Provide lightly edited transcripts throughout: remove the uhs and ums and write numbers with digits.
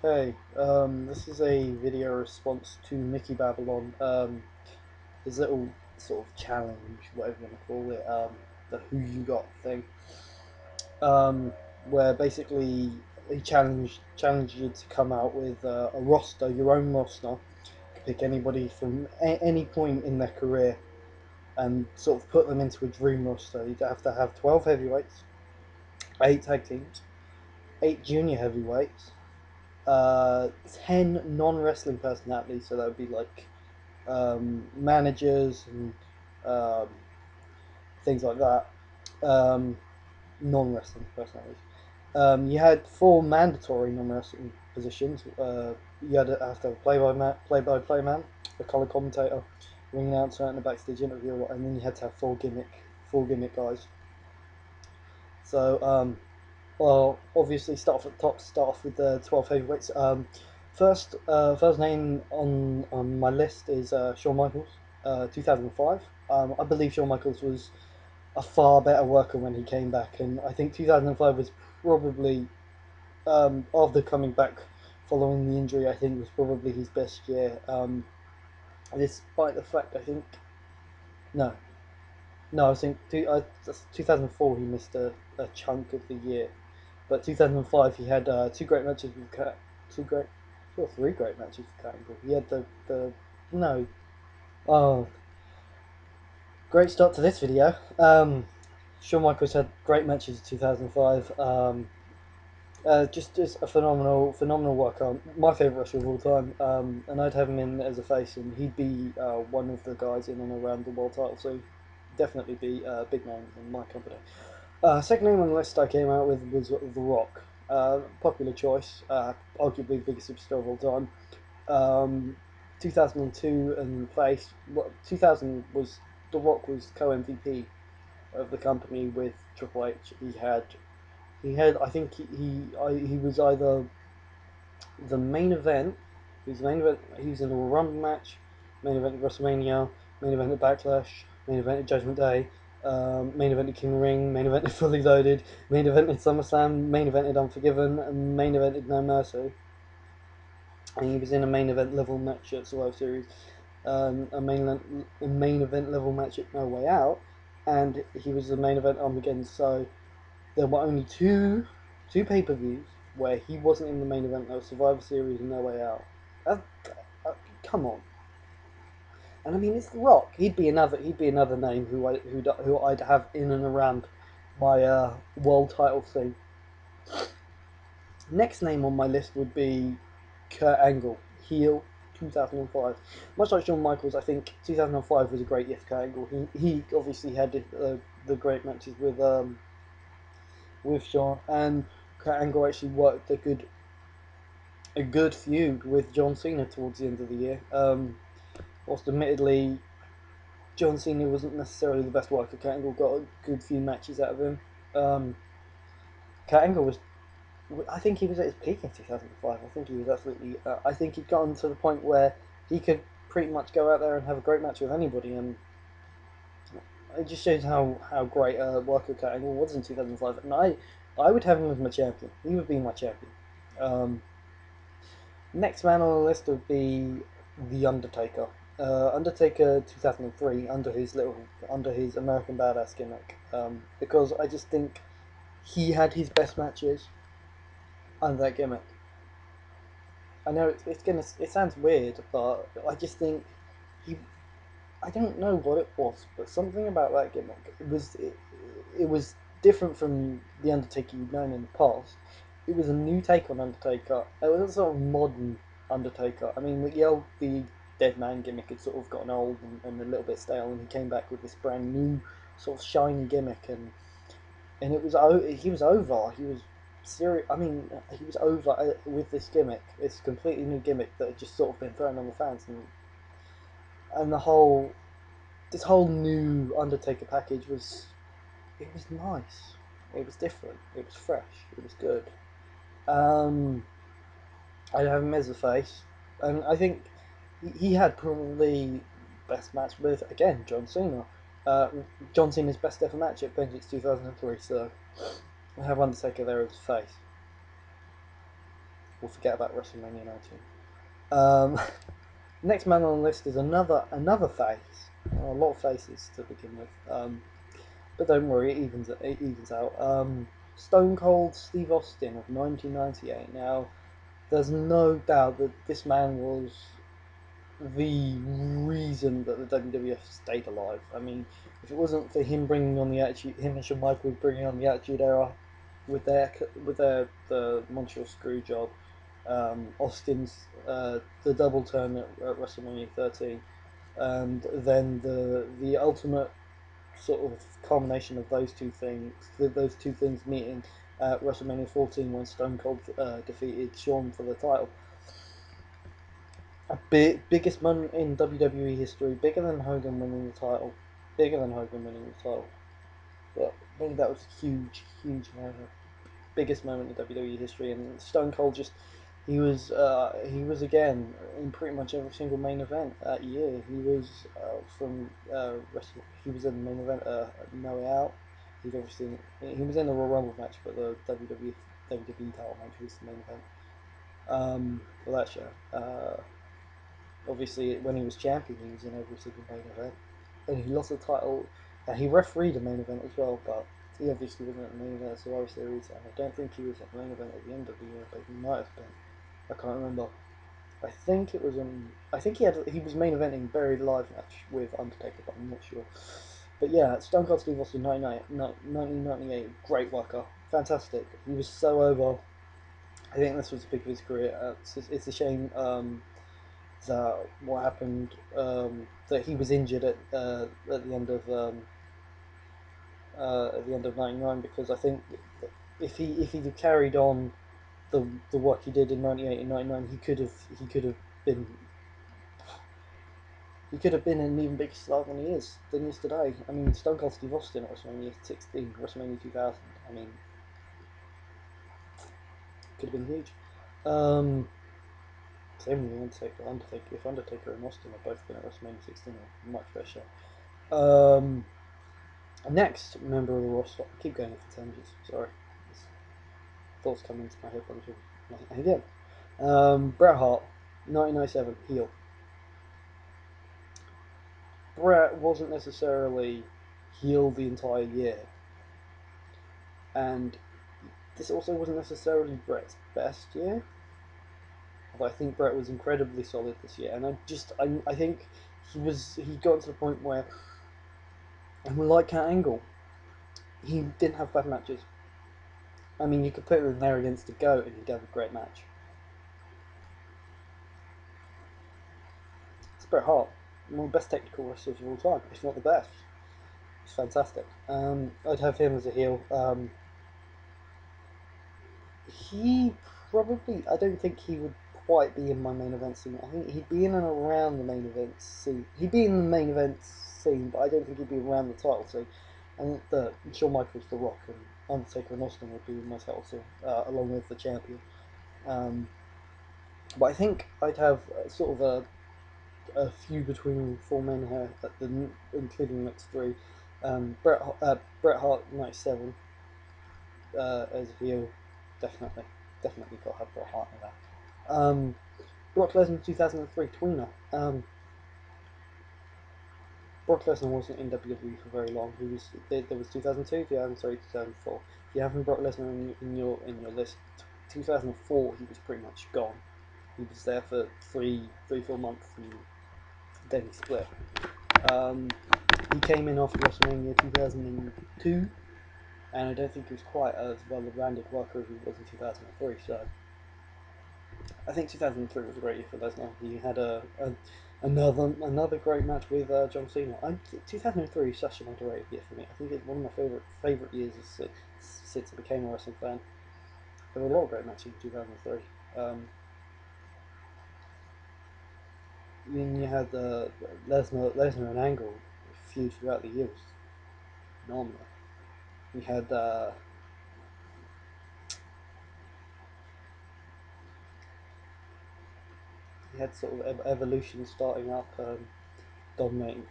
Hey, this is a video response to Mickey Babylon, his little sort of challenge, whatever you want to call it, the Who You Got thing, where basically he challenged you to come out with a roster, your own roster. You could pick anybody from any point in their career and sort of put them into a dream roster. You'd have to have 12 heavyweights, 8 tag teams, 8 junior heavyweights, 10 non-wrestling personalities, so that would be like managers and um, things like that, non-wrestling personalities. You had 4 mandatory non-wrestling positions. You had to have to have a play-by-play man, a color commentator, ring announcer, and a backstage interviewer, and then you had to have 4 gimmick guys. So well, obviously, start off at the top. Start off with the 12 heavyweights. First name on my list is Shawn Michaels, 2005. I believe Shawn Michaels was a far better worker when he came back, and I think 2005 was probably, after coming back following the injury, I think was probably his best year. Despite the fact, I think no, no, I think 2004 he missed a chunk of the year. But 2005, he had 2 great matches with two great, 3 great matches with Kurt Angle. He had the no, oh, great start to this video. Shawn Michaels had great matches in 2005. Just a phenomenal worker. My favourite wrestler of all time. And I'd have him in as a face, and he'd be one of the guys in and around the world title. So definitely be a big name in my company. Second name on the list I came out with was The Rock. Popular choice, arguably the biggest superstar of all time. 2002 and face. 2000 was The Rock was co-MVP of the company with Triple H. He had I think he was either the main event. He was the main event. He was in the Rumble match, main event at WrestleMania, main event at Backlash, main event at Judgment Day, main event at King of the Ring, main event at Fully Loaded, main event at SummerSlam, main event at Unforgiven, and main event at No Mercy. And he was in a main event level match at Survivor Series, a main event level match at No Way Out, and he was the main event Armageddon. So there were only two pay-per-views where he wasn't in the main event. There was Survivor Series and No Way Out. Uh, Come on. And I mean, it's The Rock. He'd be another name who I'd have in and around my world title thing. Next name on my list would be Kurt Angle, heel, 2005. Much like Shawn Michaels, I think 2005 was a great year for Kurt Angle. He obviously had the great matches with Shawn, and Kurt Angle actually worked a good feud with John Cena towards the end of the year. Whilst admittedly John Cena wasn't necessarily the best worker, Kurt Angle got a good few matches out of him. Um, Kurt Angle was, I think he was at his peak in 2005. I think he was absolutely. I think he'd gotten to the point where he could pretty much go out there and have a great match with anybody, and it just shows how great a worker Kurt Angle was in 2005. And I would have him as my champion. He would be my champion. Um, Next man on the list would be The Undertaker. Undertaker 2003 under his American Badass gimmick. Because I just think he had his best matches under that gimmick. I know it sounds weird, but I just think he I don't know what it was, but something about that gimmick it was different from the Undertaker you'd known in the past. It was a new take on Undertaker. It was a sort of modern Undertaker. I mean, the Dead Man gimmick had sort of gotten old and a little bit stale, and he came back with this brand new sort of shiny gimmick, and he was over. He was serious. I mean, he was over with this gimmick. It's a completely new gimmick that had just sort of been thrown on the fans, and this whole new Undertaker package was nice. It was different. It was fresh. It was good. Um, I have him as a face, and I think he had probably best match with again John Cena. Uh, John Cena's best ever match at Vengeance 2003. So I have Undertaker there as face. we'll forget about WrestleMania 19. Um, next man on the list is another face. A lot of faces to begin with. But don't worry, it evens out. Stone Cold Steve Austin of 1998. Now, there's no doubt that this man was the reason that the WWF stayed alive. I mean, if it wasn't for him bringing on the Attitude, him and Shawn Michaels bringing on the Attitude Era with their the Montreal Screw job, Austin's the double turn at WrestleMania 13, and then the ultimate sort of culmination of those two things meeting at WrestleMania 14 when Stone Cold defeated Shawn for the title. Biggest moment in WWE history, bigger than Hogan winning the title, But I think that was a huge moment, biggest moment in WWE history. And Stone Cold he was again in pretty much every single main event that year. He was he was in the main event No Way Out. He was in the Royal Rumble match, but the WWE title match was the main event. For that show. Obviously, when he was champion, he was in every single main event, and he lost the title. And he refereed a main event as well, but he obviously wasn't at the main event of Survivor Series, and I don't think he was at the main event at the end of the year, but he might have been. I can't remember. I think it was I think he was main eventing Buried Alive match with Undertaker, but I'm not sure. But yeah, Stone Cold Steve Austin, 1998, great worker, fantastic. He was so over. I think this was the peak of his career. It's a shame that what happened, that he was injured at the end of '99, because I think if he'd have carried on the work he did in '98 and '99, he could have been an even bigger star than he is today. I mean, Stone Cold Steve Austin at WrestleMania 16, WrestleMania 2000. I mean, could have been huge. Same with the Undertaker. If Undertaker and Austin had both been at WrestleMania 16, a much better show. Next member of the roster. I keep going for tangents. Sorry, thoughts come into my head bunch of again. Bret Hart, 1997, heel. Bret wasn't necessarily heel the entire year, and this also wasn't necessarily Bret's best year. But I think Bret was incredibly solid this year, and I think he got to the point where, and like Kurt Angle, he didn't have bad matches. I mean, you could put him there against the GOAT and he'd have a great match. It's Bret Hart, one of the best technical wrestlers of all time, if not the best. It's fantastic. I'd have him as a heel. He probably, I don't think he would quite be in my main event scene. I think he'd be in and around the main event scene. He'd be in the main event scene, but I don't think he'd be around the title scene. And Shawn Michaels, The Rock, and Undertaker and Austin would be in my title scene, along with the champion. But I think I'd have sort of a few between four men here, including the next three. Bret Hart, 97, as a heel, definitely got to have Bret Hart in that. Brock Lesnar, 2003, tweener. Brock Lesnar wasn't in WWE for very long. There was 2002, 2003, 2004. If you haven't Brock Lesnar in your list, 2004 he was pretty much gone. He was there for 4 months, and then he split. He came in after WrestleMania 2002, and I don't think he was quite as well-rounded worker as he was in 2003. So I think 2003 was a great year for Lesnar. He had another great match with John Cena. 2003 is such an underrated year for me. I think it's one of my favorite years since I became a wrestling fan. There were a lot of great matches in 2003. Then you had Lesnar and Angle feud throughout the years. Phenomenal. You had sort of Evolution starting up,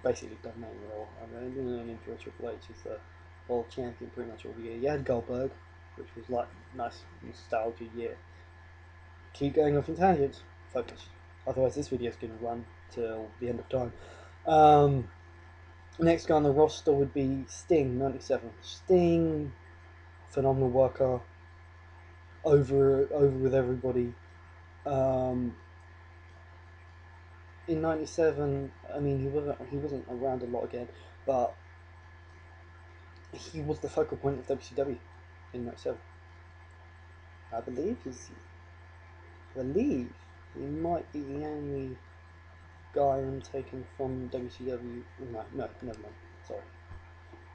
basically dominating Raw. I mean, and into Triple H as the world champion pretty much all the year. You had Goldberg, which was like nice nostalgia year. keep going off in tangents. Focus. Otherwise, this video is going to run till the end of time. Next guy on the roster would be Sting, 97. Sting, phenomenal worker, over with everybody. In '97, I mean, he wasn't around a lot again, but he was the focal point of WCW in '97. I believe he might be the only guy I'm taking from WCW. No, never mind. Sorry,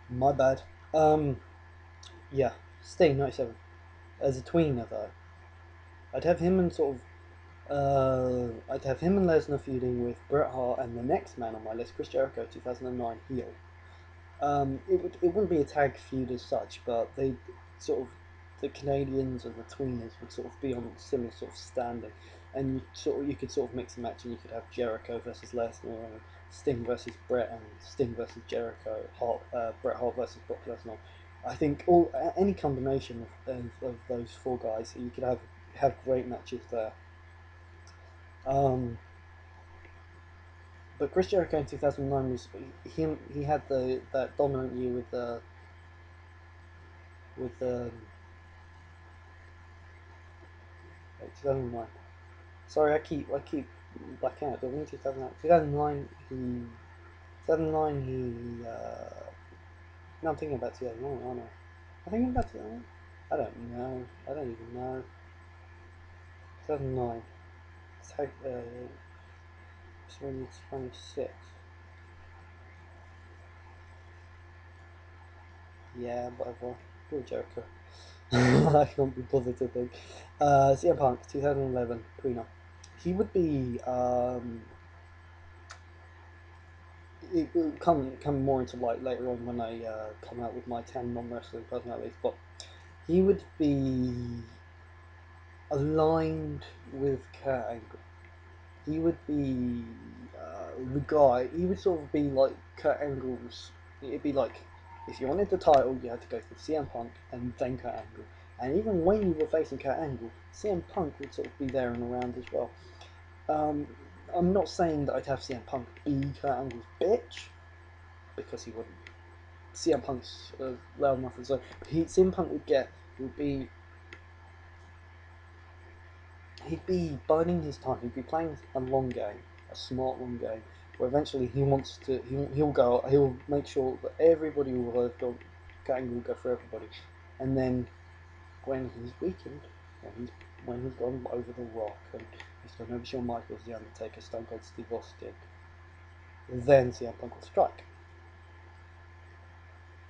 my bad. Yeah, Sting '97 as a tweener though. I'd have him and I'd have him and Lesnar feuding with Bret Hart and the next man on my list, Chris Jericho, 2009 heel. It wouldn't be a tag feud as such, but they sort of the Canadians and the tweeners would sort of be on similar sort of standing, and you could sort of mix and match, and you could have Jericho versus Lesnar, and Sting versus Bret, and Sting versus Jericho, Bret Hart versus Brock Lesnar. I think any combination of those four guys, you could have great matches there. But Chris Jericho in 2009 was he had that dominant year with 2009. Sorry, I keep blacking out. But in 2009 he no, I'm thinking about 2009, aren't I? I'm thinking about 2009. I don't know. I don't even know. 2009. 2026. Yeah, whatever. Poor Jericho. I can't be bothered to think. CM Punk, 2011, Prenup. He would be. It will come more into light later on when I come out with my 10 non-wrestling personalities, but he would be aligned with Kurt Angle. He would be the guy. He would sort of be like Kurt Angle's. It'd be like if you wanted the title, you had to go through CM Punk and then Kurt Angle. And even when you were facing Kurt Angle, CM Punk would sort of be there and around as well. I'm not saying that I'd have CM Punk be Kurt Angle's bitch, because he wouldn't. CM Punk's loud enough as well. CM Punk he'd be biding his time. He'd be playing a long game, a smart long game, where eventually he'll make sure that everybody will have gone. Kurt Angle will go for everybody, and then when he's weakened, when he's gone over the Rock and he's gone over Shawn Michaels, The Undertaker, Stone Cold Steve Austin, then CM Punk will strike,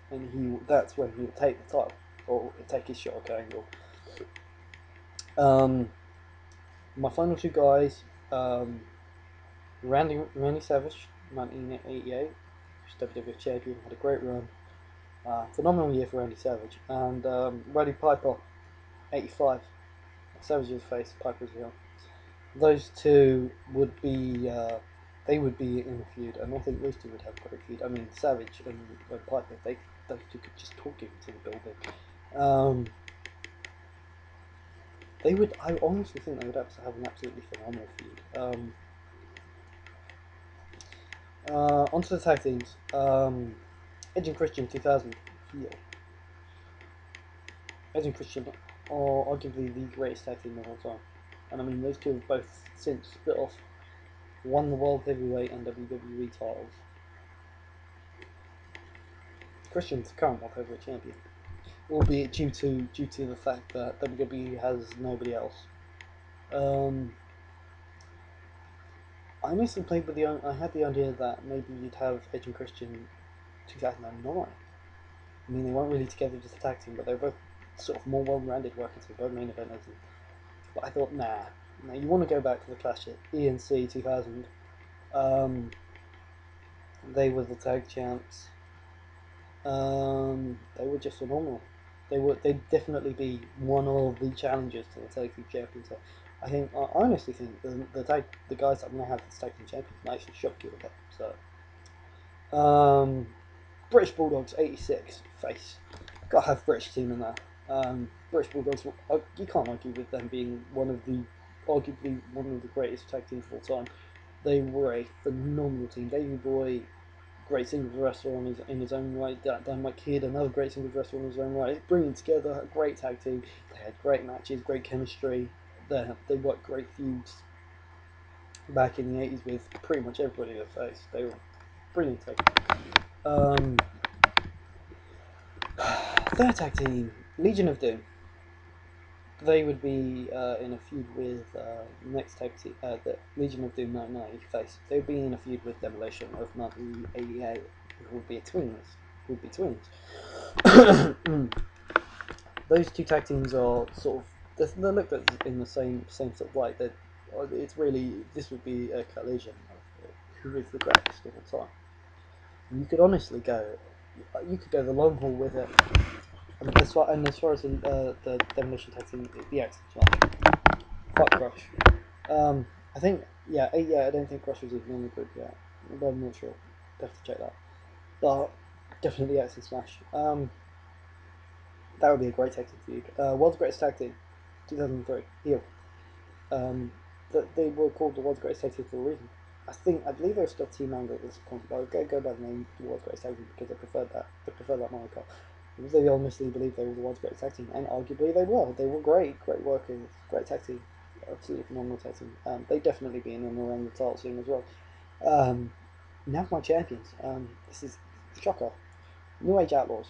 and that's when he'll take the title or take his shot at Kurt Angle. My final two guys, Randy Savage, 1988, WWF champion, had a great run, phenomenal year for Randy Savage, and Roddy Piper, 85. Savage is face, Piper's heel. Those two would be they would be in a feud, and I think those two would have a great feud. I mean, Savage and Piper, those two could just talk into the building. I honestly think they would have to have an absolutely phenomenal feud. Onto the tag teams. Edge and Christian, 2000 heel. Edge and Christian are arguably the greatest tag team of all time. And I mean, those two have both since split off, won the World Heavyweight and WWE titles. Christian's the current World Heavyweight champion, albeit due to the fact that WWE has nobody else. I honestly I had the idea that maybe you'd have Edge and Christian 2009. I mean, they weren't really together just a tag team, but they were both sort of more well-rounded workers, both main eventers. But I thought, nah, you want to go back to the Clash at ENC 2000. They were the tag champs. They were just phenomenal. They'd definitely be one of the challengers to the tag team champions. So I honestly think the guys that I'm gonna have as tag team champions might actually shock you a bit. So, British Bulldogs, 86 face. Gotta have British team in there. British Bulldogs, you can't argue with them being one of the arguably one of the greatest tag teams of all time. They were a phenomenal team. Davey Boy, great singles wrestler in his own right. Dynamite Kid, another great singles wrestler in his own right. Bringing together a great tag team. They had great matches, great chemistry. They worked great feuds back in the 80s with pretty much everybody they faced. They were brilliant tag team. Third tag team, Legion of Doom. They would be in a feud with next tag team, the Legion of Doom 1990 face. They would be in a feud with Demolition of 1988, who would be twins. Those two tag teams are sort of they're looked at in the same sort of light. That it's really, this would be a collision of who is the greatest of all time. And you could honestly go the long haul with it. And as far as the Demolition tag team, the X Smash, fuck Crush. I think I don't think Crush was even in the group yet. But I'm not sure. Have to check that. But definitely X and Smash. That would be a great tag team feud. World's Greatest Tag Team, 2003, heel. They were called the World's Greatest Tag Team for a reason. I believe they were still Team Angle at this point, but I would go by the name the World's Greatest Tag Team because I preferred that moniker. They honestly believe they were the world's greatest tag team, and arguably they were. They were great workers, great tag team, absolutely phenomenal tag team. They definitely be in and around the title scene as well. Now for my champions. This is shocker. New Age Outlaws,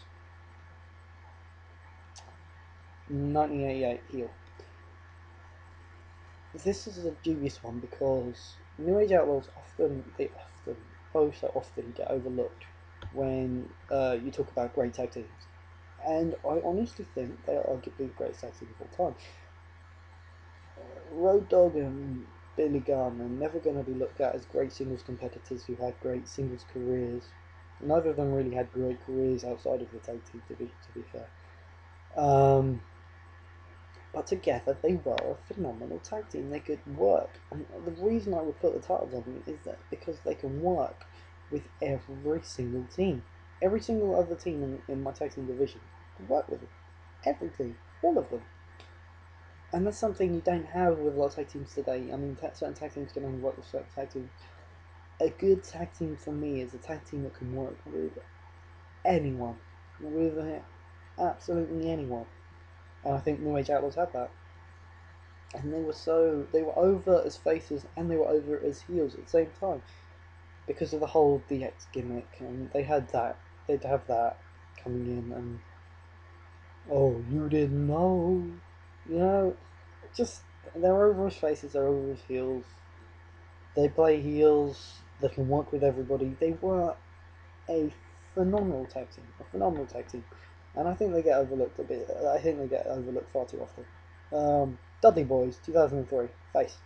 1988 heel. This is a dubious one because New Age Outlaws often get overlooked when you talk about great tag teams. And I honestly think they are arguably the greatest tag team of all time. Road Dogg and Billy Gunn are never going to be looked at as great singles competitors who had great singles careers. Neither of them really had great careers outside of the tag team, to be fair. But together they were a phenomenal tag team. They could work, and the reason I would put the titles on them is that because they can work with every single team. Every single other team in my tag team division can work with them. Every team, all of them. And that's something you don't have with a lot of tag teams today. I mean, certain tag teams can only work with certain tag teams. A good tag team for me is a tag team that can work with anyone. With absolutely anyone. And I think New Age Outlaws had that. And they were over as faces and they were over as heels at the same time. Because of the whole DX gimmick, and they had that. They'd have that coming in, and oh, you didn't know, just they're over as faces, they're over as heels. They play heels. They can work with everybody. They were a phenomenal tag team, and I think they get overlooked a bit. I think they get overlooked far too often. Dudley Boys, 2003, face.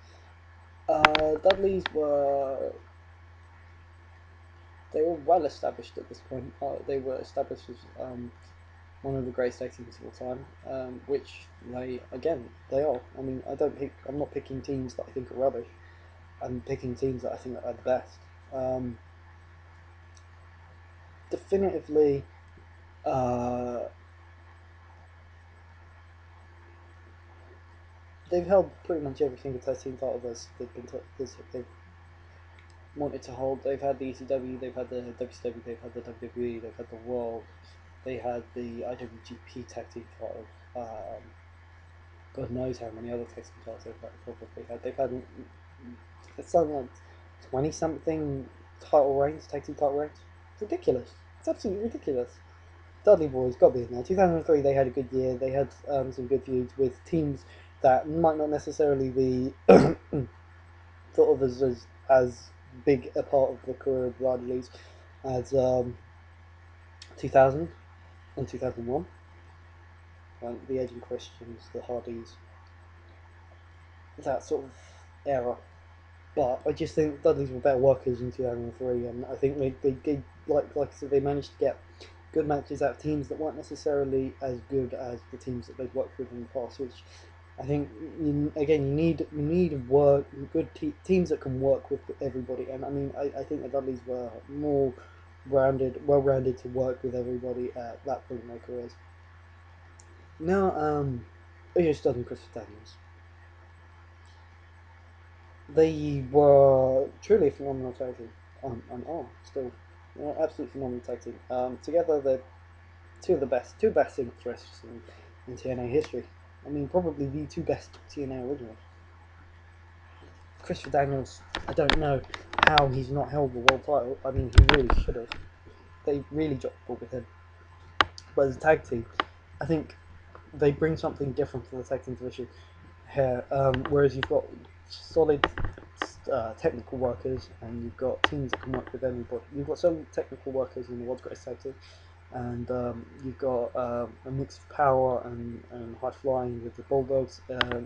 Dudleys were well established at this point. They were established as one of the greatest tag teams of all time, which they are. I mean, I'm not picking teams that I think are rubbish. I'm picking teams that I think are the best. Definitively, they've held pretty much every single tag team title they've wanted to hold. They've had the ECW, they've had the WCW, they've had the WWE, they've had the World, they had the IWGP tag team title. God knows how many other tag team titles they've probably had. They've had something like 20 something title reigns, tag team title reigns. It's ridiculous. It's absolutely ridiculous. Dudley Boys got to be in there. 2003, they had a good year. They had some good feuds with teams that might not necessarily be thought of as big a part of the career of the Dudleys as 2000 and 2001. The Edge and Christians, the Hardys, that sort of era. But I just think Dudleys were better workers in 2003, and I think they like I said, they managed to get good matches out of teams that weren't necessarily as good as the teams that they'd worked with in the past. Which I think you need teams that can work with everybody. And I mean, I think the Dudleys were more well rounded to work with everybody at that point in their careers. Now, AJ Styles and Christopher Daniels. They were truly a phenomenal tag team, and are still, absolutely phenomenal tag team. Together, they're two best singles wrestlers in TNA history. I mean, probably the two best TNA originals. Christopher Daniels, I don't know how he's not held the world title. I mean, he really should have. They really dropped the ball with him. But as a tag team, I think they bring something different to the tag team division here. Whereas you've got solid technical workers, and you've got teams that can work with anybody. You've got some technical workers in the world's greatest tag team, and you've got a mix of power and high flying with the Bulldogs.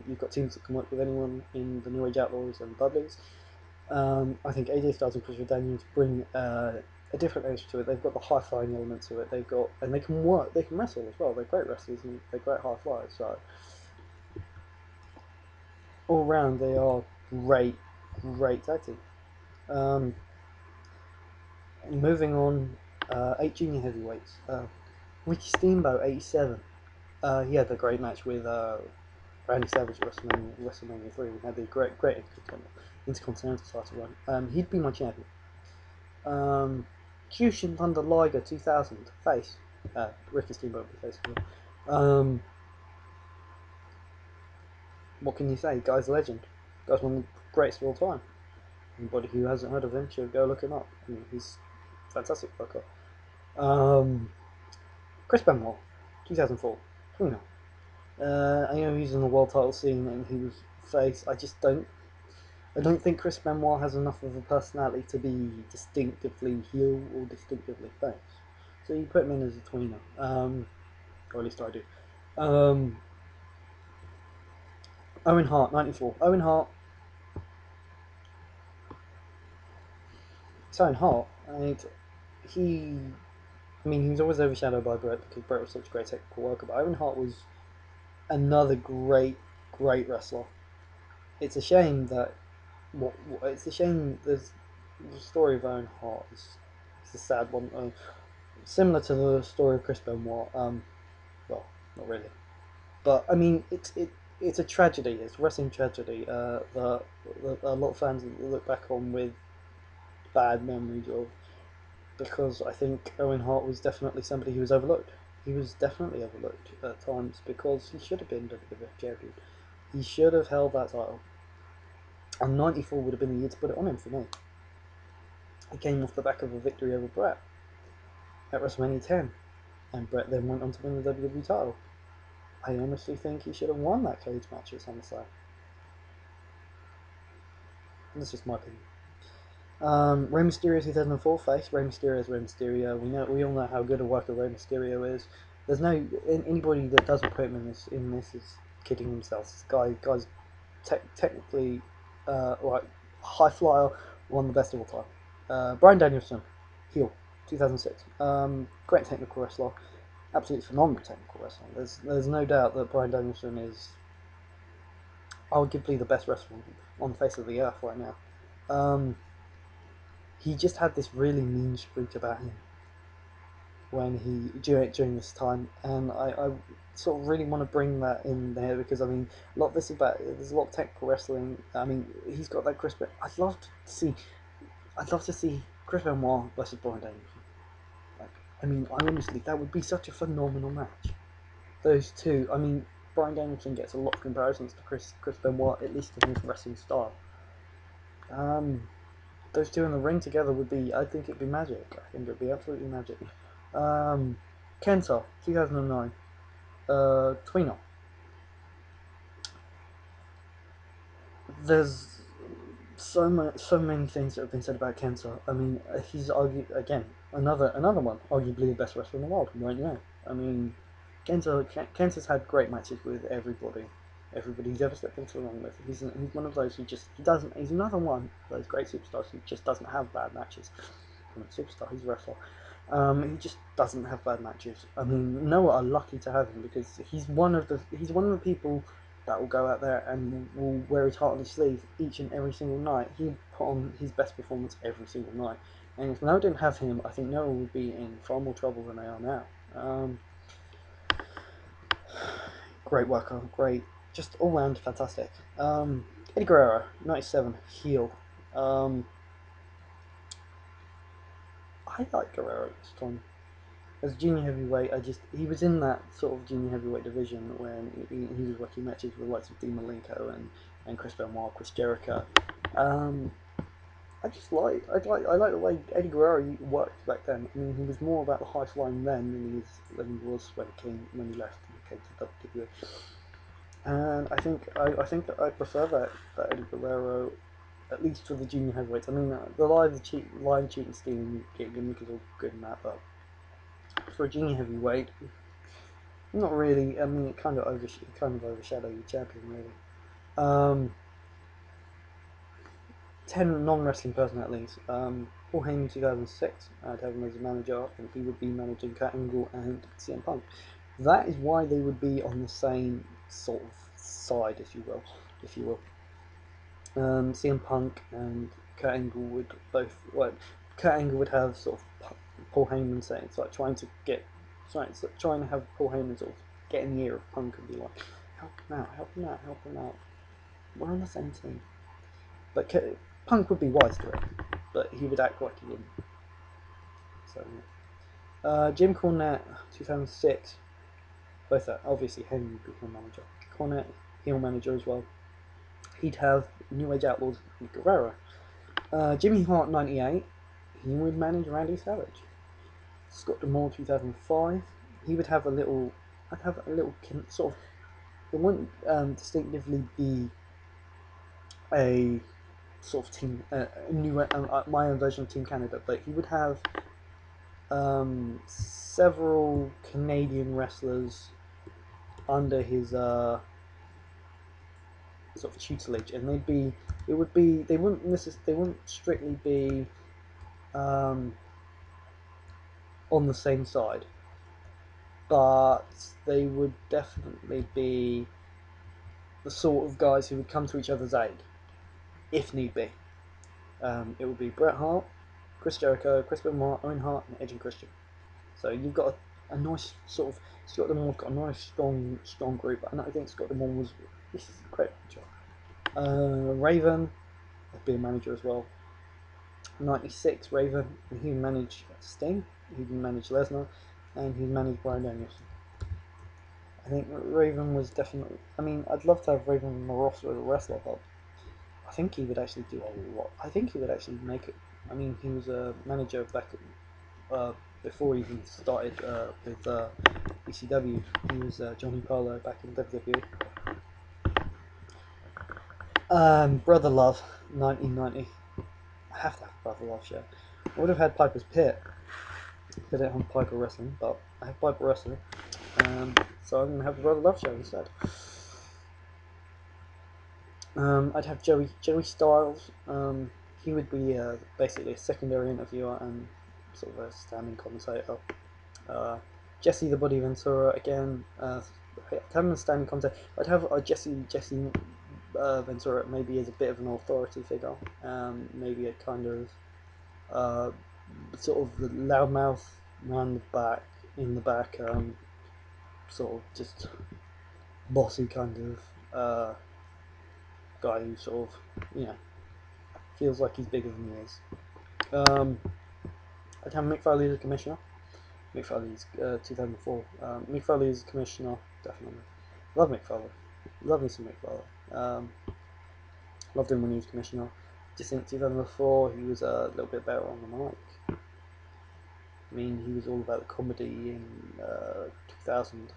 You've got teams that can work with anyone in the New Age Outlaws and Dudleys. I think AJ Styles and Christopher Daniels bring a different edge to it. They've got the high flying element to it. They've got, and they can work. They can wrestle as well. They're great wrestlers and they're great high flyers. So all round, they are great tag team. Um, Moving on, 8 junior heavyweights. Ricky Steamboat, 87. He had a great match with Randy Savage at WrestleMania 3. He had the great Intercontinental title run. He'd be my champion. Kyushin Thunder Liger 2000, face. Ricky Steamboat would be face. What can you say? Guy's a legend. Guy's one of the greatest of all time. Anybody who hasn't heard of him should go look him up. I mean, he's a fantastic worker. Chris Benoit, 2004. Who I know he's in the world title scene and he was face. I don't think Chris Benoit has enough of a personality to be distinctively heel or distinctively face. So you put him in as a tweener, or at least I do. Owen Hart, 94. Owen Hart. It's Owen Hart. He was always overshadowed by Bret because Bret was such a great technical worker. But Owen Hart was another great wrestler. It's a shame that it's a shame. There's the story of Owen Hart is a sad one. Similar to the story of Chris Benoit. Well, not really, but I mean, it's a tragedy. It's a wrestling tragedy that a lot of fans look back on with bad memories of, because I think Owen Hart was definitely somebody who was overlooked. He was definitely overlooked at times because he should have been WWF champion. He should have held that title. And 94 would have been the year to put it on him for me. He came off the back of a victory over Bret at WrestleMania 10, and Bret then went on to win the WWE title. I honestly think he should have won that cage match at SummerSlam. That's just my opinion. Rey Mysterio 2004 face. Rey Mysterio is Rey Mysterio. We all know how good a worker Rey Mysterio is. There's no anybody that doesn't put him in this is kidding themselves. This guy's technically high flyer, one of the best of all time. Bryan Danielson, heel, 2006. Great technical wrestler, absolutely phenomenal technical wrestler. There's no doubt that Bryan Danielson is arguably the best wrestler on the face of the earth right now. He just had this really mean streak about him during this time, and I sort of really want to bring that in there because I mean a lot of this is about there's a lot of technical wrestling. I mean he's got that Chris. I'd love to see Chris Benoit versus Bryan Danielson. I mean honestly that would be such a phenomenal match. Those two. I mean Bryan Danielson gets a lot of comparisons to Chris Benoit, at least in his wrestling style. Those two in the ring together would be, I think it'd be magic. I think it'd be absolutely magic. Kenta, 2009. Tweener. There's so many things that have been said about Kenta. I mean, he's again another one, arguably the best wrestler in the world right now. I mean, Kenta's had great matches with everybody he's ever stepped into the ring with. He's one of those he's another one of those great superstars who just doesn't have bad matches. He's not a superstar, he's a wrestler. He just doesn't have bad matches. I mean, Noah are lucky to have him because he's one of the people that will go out there and will wear his heart on his sleeve each and every single night. He'll put on his best performance every single night. And if Noah didn't have him, I think Noah would be in far more trouble than they are now. Great worker, just all round fantastic. Eddie Guerrero, 97, heel. I like Guerrero at this time. As a junior heavyweight, he was in that sort of junior heavyweight division when he was working matches with the likes of Dean Malenko and Chris Benoit, Chris Jericho. I like the way Eddie Guerrero worked back then. I mean, he was more about the high flying then than he was when he left and came to WWE. And I think that I prefer that Eddie Guerrero, at least for the junior heavyweights. I mean, the line cheating, stealing gimmick is all good and that, but for a junior heavyweight, not really. I mean, it kind of overshadowed your champion, really. 10 non-wrestling personalities. Paul Heyman 2006, I'd have him as a manager, and he would be managing Kurt Angle and CM Punk. That is why they would be on the same sort of side, if you will. CM Punk and Kurt Angle would both. Well, Kurt Angle would have sort of Paul Heyman saying, it's like trying to have Paul Heyman sort of get in the ear of Punk and be like, help him out. We're on the same team. But Punk would be wise to it, but he would act like he wouldn't. So, Jim Cornette, 2006. Both that, obviously, Heyman would become manager. Cornette, heel manager as well. He'd have New Age Outlaws and Guerrero. Jimmy Hart, 98. He would manage Randy Savage. Scott D'Amore, 2005. He would have a little. I'd have a little sort of. It wouldn't distinctively be a sort of team, my own version of Team Canada, but he would have several Canadian wrestlers under his sort of tutelage, and they wouldn't strictly be on the same side, but they would definitely be the sort of guys who would come to each other's aid if need be. It would be Bret Hart, Chris Jericho, Chris Benoit, Owen Hart, and Edge and Christian. So you've got a nice sort of. Scott D'Amore's got a nice strong group, and I think Scott D'Amore was. This is a great job. Raven would be a manager as well. 96 Raven, and he managed Sting, he managed Lesnar, and he managed Bryan Danielson. I think Raven was definitely. I mean, I'd love to have Raven on the roster as a wrestler, but I think he would actually do a lot. I think he would actually make it. I mean, he was a manager back before he even started with ECW. He was Johnny Polo back in WWE. Brother Love, 1990. I have to have a Brother Love show. I would have had Piper's Pit. They don't have Piper Wrestling, but I have Piper Wrestling. So I'm going to have the Brother Love show instead. I'd have Joey Styles. He would be basically a secondary interviewer and sort of a standing commentator. Jesse the Body Ventura again. I'd have him as a standing commentator. I'd have Jesse Ventura maybe as a bit of an authority figure. Maybe a kind of sort of the loudmouth around the back, in the back, sort of just bossy kind of guy who sort of, feels like he's bigger than he is. I'd have Mick Foley as a commissioner. Mick Foley's 2004. Mick Foley as a commissioner, definitely. Love Mick Foley. Love me some Mick Foley. Loved him when he was commissioner. Just think 2004 he was a little bit better on the mic. I mean, he was all about the comedy in 2000.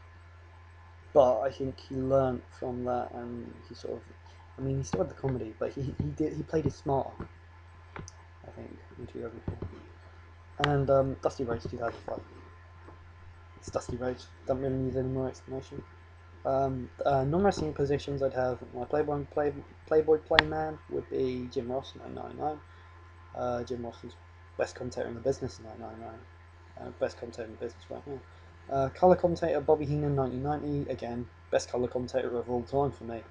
But I think he learnt from that, and he sort of. I mean, he still had the comedy, but he played it smarter, I think, in 2004. And Dusty Rhodes 2005. It's Dusty Rhodes. Don't really need any more explanation. Non-wrestling positions, I'd have my Playboy Playman would be Jim Ross, 1999. Jim Ross was best commentator in the business in 1999. Best commentator in the business right now. Colour commentator Bobby Heenan, 1990. Again, best colour commentator of all time for me.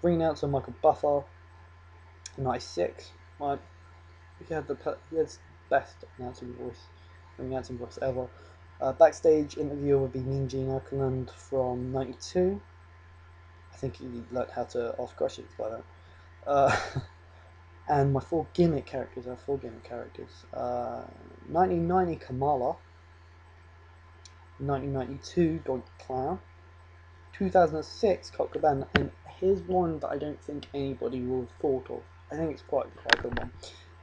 Ring announcer Michael Buffer, 96. He had best announcing voice ever. Backstage interviewer would be Mean Gene Okerlund from 92. I think he learned how to ask questions by that. And my 4 gimmick characters are 4 gimmick characters. 1990 Kamala, 1992 Dog Clown, 2006 Cock Cabana, and here's one that I don't think anybody will have thought of. I think it's quite a good one.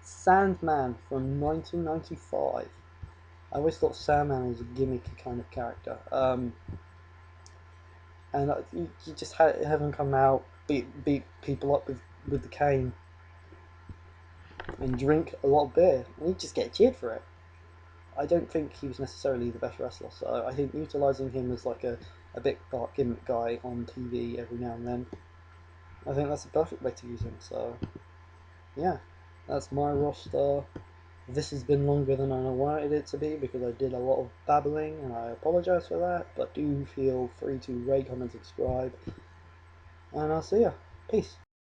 Sandman from 1995. I always thought Sandman was a gimmicky kind of character. And you just have him come out, beat people up with the cane, and drink a lot of beer, and you just get cheered for it. I don't think he was necessarily the best wrestler, so I think utilising him as like a bit dark gimmick guy on TV every now and then, I think that's the perfect way to use him. So yeah, that's my roster. This has been longer than I wanted it to be because I did a lot of babbling, and I apologise for that, but do feel free to rate, comment, subscribe, and I'll see ya. Peace.